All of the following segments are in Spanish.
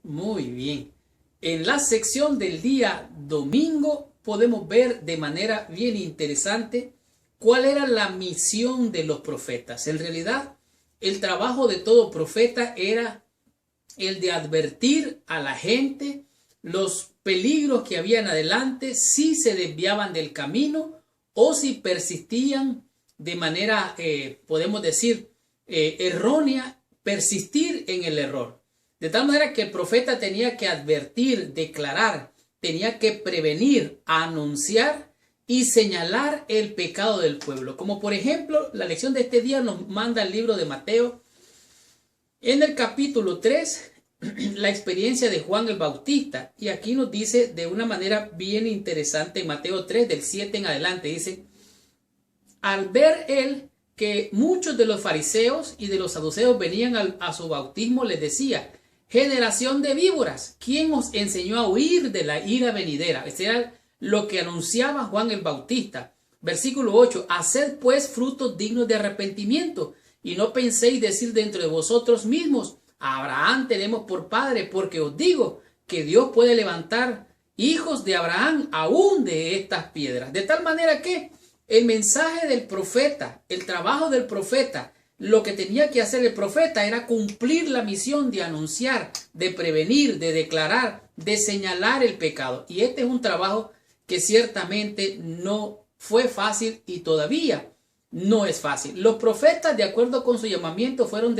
Muy bien. En la sección del día domingo podemos ver de manera bien interesante cuál era la misión de los profetas. En realidad, el trabajo de todo profeta era el de advertir a la gente los peligros que habían adelante si se desviaban del camino o si persistían de manera, podemos decir, errónea, persistir en el error. De tal manera que el profeta tenía que advertir, declarar, tenía que prevenir, anunciar y señalar el pecado del pueblo. Como por ejemplo, la lección de este día nos manda el libro de Mateo. En el capítulo 3, la experiencia de Juan el Bautista. Y aquí nos dice de una manera bien interesante en Mateo 3, del 7 en adelante. Dice, al ver él que muchos de los fariseos y de los saduceos venían a su bautismo, les decía, generación de víboras, ¿quién os enseñó a huir de la ira venidera? Este era lo que anunciaba Juan el Bautista. Versículo 8, haced pues frutos dignos de arrepentimiento y no penséis decir dentro de vosotros mismos, a Abraham tenemos por padre, porque os digo que Dios puede levantar hijos de Abraham aún de estas piedras. De tal manera que el mensaje del profeta, el trabajo del profeta, lo que tenía que hacer el profeta era cumplir la misión de anunciar, de prevenir, de declarar, de señalar el pecado. Y este es un trabajo que ciertamente no fue fácil y todavía no es fácil. Los profetas, de acuerdo con su llamamiento, fueron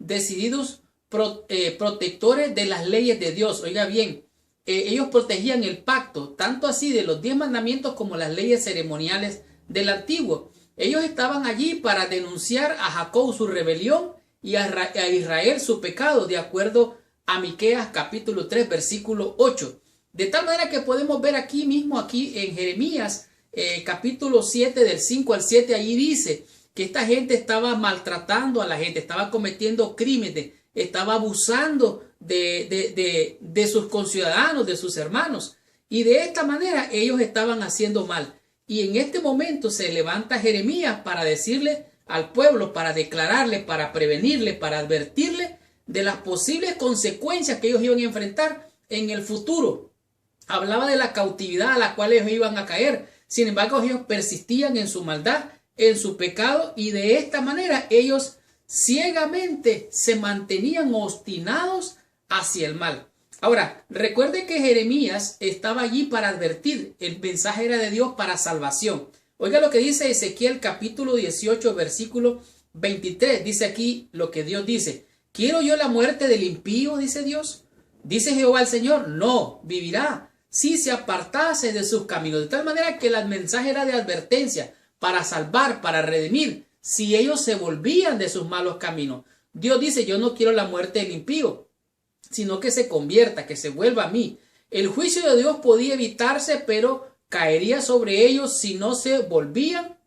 decididos protectores de las leyes de Dios. Oiga bien, ellos protegían el pacto, tanto así de los 10 mandamientos como las leyes ceremoniales del antiguo. Ellos estaban allí para denunciar a Jacob su rebelión y a Israel su pecado, de acuerdo a Miqueas capítulo 3 versículo 8. De tal manera que podemos ver aquí mismo, aquí en Jeremías capítulo 7 del 5 al 7, allí dice que esta gente estaba maltratando a la gente, estaba cometiendo crímenes, estaba abusando de sus conciudadanos, de sus hermanos. Y de esta manera ellos estaban haciendo mal. Y en este momento se levanta Jeremías para decirle al pueblo, para declararle, para prevenirle, para advertirle de las posibles consecuencias que ellos iban a enfrentar en el futuro. Hablaba de la cautividad a la cual ellos iban a caer. Sin embargo, ellos persistían en su maldad, en su pecado, y de esta manera ellos ciegamente se mantenían obstinados hacia el mal. Ahora, recuerde que Jeremías estaba allí para advertir. El mensaje era de Dios para salvación. Oiga lo que dice Ezequiel capítulo 18 versículo 23. Dice aquí lo que Dios dice. ¿Quiero yo la muerte del impío? Dice Dios. Dice Jehová el Señor. No, vivirá si se apartase de sus caminos. De tal manera que el mensaje era de advertencia para salvar, para redimir, si ellos se volvían de sus malos caminos. Dios dice, yo no quiero la muerte del impío, sino que se convierta, que se vuelva a mí. El juicio de Dios podía evitarse, pero caería sobre ellos si no se volvían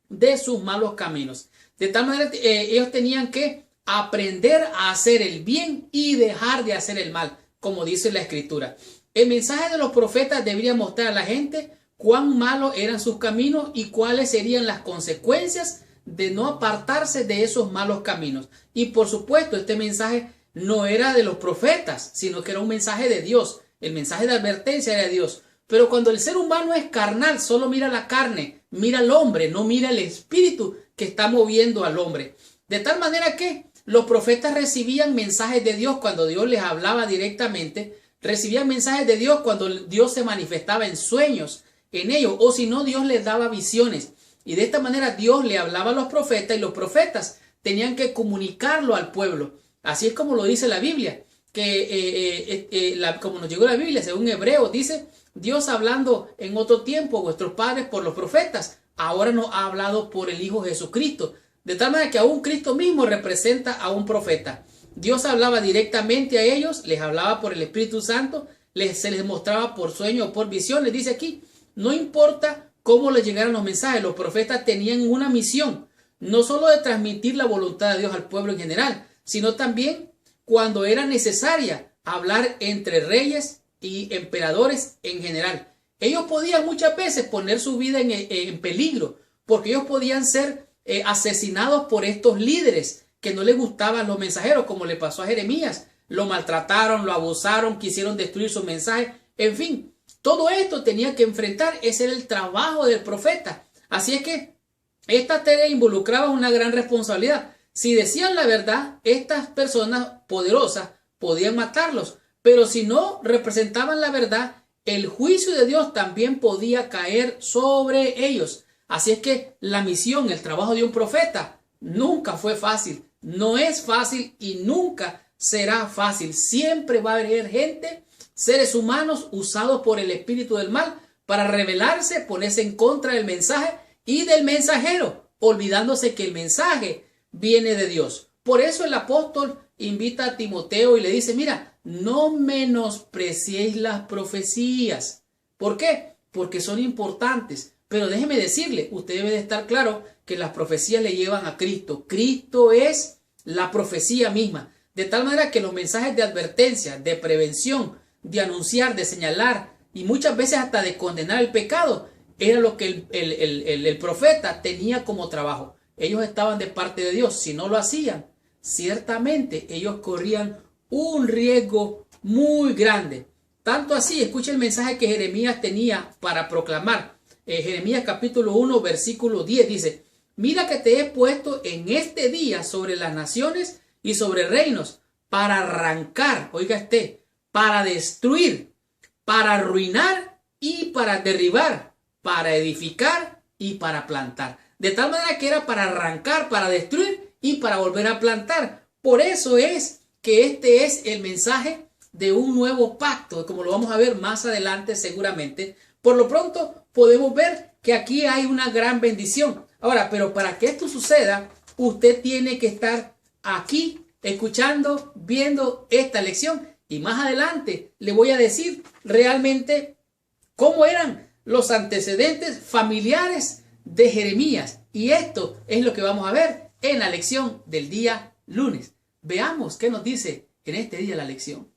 de sus malos caminos. De tal manera ellos tenían que aprender a hacer el bien y dejar de hacer el mal, como dice la Escritura. El mensaje de los profetas debería mostrar a la gente cuán malos eran sus caminos y cuáles serían las consecuencias de no apartarse de esos malos caminos. Y por supuesto, este mensaje no era de los profetas, sino que era un mensaje de Dios. El mensaje de advertencia era de Dios. Pero cuando el ser humano es carnal, solo mira la carne, mira al hombre, no mira el espíritu que está moviendo al hombre. De tal manera que los profetas recibían mensajes de Dios cuando Dios les hablaba directamente, recibían mensajes de Dios cuando Dios se manifestaba en sueños en ellos, o si no, Dios les daba visiones. Y de esta manera Dios le hablaba a los profetas y los profetas tenían que comunicarlo al pueblo. Así es como lo dice la Biblia, que como nos llegó la Biblia, según Hebreos, dice Dios hablando en otro tiempo a vuestros padres por los profetas, ahora nos ha hablado por el Hijo Jesucristo. De tal manera que aún Cristo mismo representa a un profeta. Dios hablaba directamente a ellos, les hablaba por el Espíritu Santo, se les mostraba por sueño o por visión. Les dice aquí, no importa cómo les llegaran los mensajes, los profetas tenían una misión, no solo de transmitir la voluntad de Dios al pueblo en general, sino también cuando era necesaria hablar entre reyes y emperadores en general. Ellos podían muchas veces poner su vida en peligro, porque ellos podían ser asesinados por estos líderes que no les gustaban los mensajeros, como le pasó a Jeremías. lo maltrataron, lo abusaron, quisieron destruir su mensaje. En fin, todo esto tenía que enfrentar. Ese era el trabajo del profeta. Así es que esta tarea involucraba una gran responsabilidad. Si decían la verdad, estas personas poderosas podían matarlos. Pero si no representaban la verdad, el juicio de Dios también podía caer sobre ellos. Así es que la misión, el trabajo de un profeta nunca fue fácil. No es fácil y nunca será fácil. Siempre va a haber gente, seres humanos usados por el espíritu del mal para rebelarse, ponerse en contra del mensaje y del mensajero, olvidándose que el mensaje viene de Dios. Por eso el apóstol invita a Timoteo y le dice, mira, no menospreciéis las profecías. ¿Por qué? Porque son importantes. Pero déjeme decirle, usted debe de estar claro que las profecías le llevan a Cristo. Cristo es la profecía misma. De tal manera que los mensajes de advertencia, de prevención, de anunciar, de señalar y muchas veces hasta de condenar el pecado, era lo que el profeta tenía como trabajo. Ellos estaban de parte de Dios. Si no lo hacían, ciertamente ellos corrían un riesgo muy grande. Tanto así, escucha el mensaje que Jeremías tenía para proclamar. Jeremías capítulo 1, versículo 10 dice, mira que te he puesto en este día sobre las naciones y sobre reinos para arrancar, oiga para destruir, para arruinar y para derribar, para edificar y para plantar. De tal manera que era para arrancar, para destruir y para volver a plantar. Por eso es que este es el mensaje de un nuevo pacto, como lo vamos a ver más adelante seguramente. Por lo pronto podemos ver que aquí hay una gran bendición. Ahora, pero para que esto suceda, usted tiene que estar aquí escuchando, viendo esta lección. Y más adelante le voy a decir realmente cómo eran los antecedentes familiares de Jeremías. Y esto es lo que vamos a ver en la lección del día lunes. Veamos qué nos dice en este día la lección.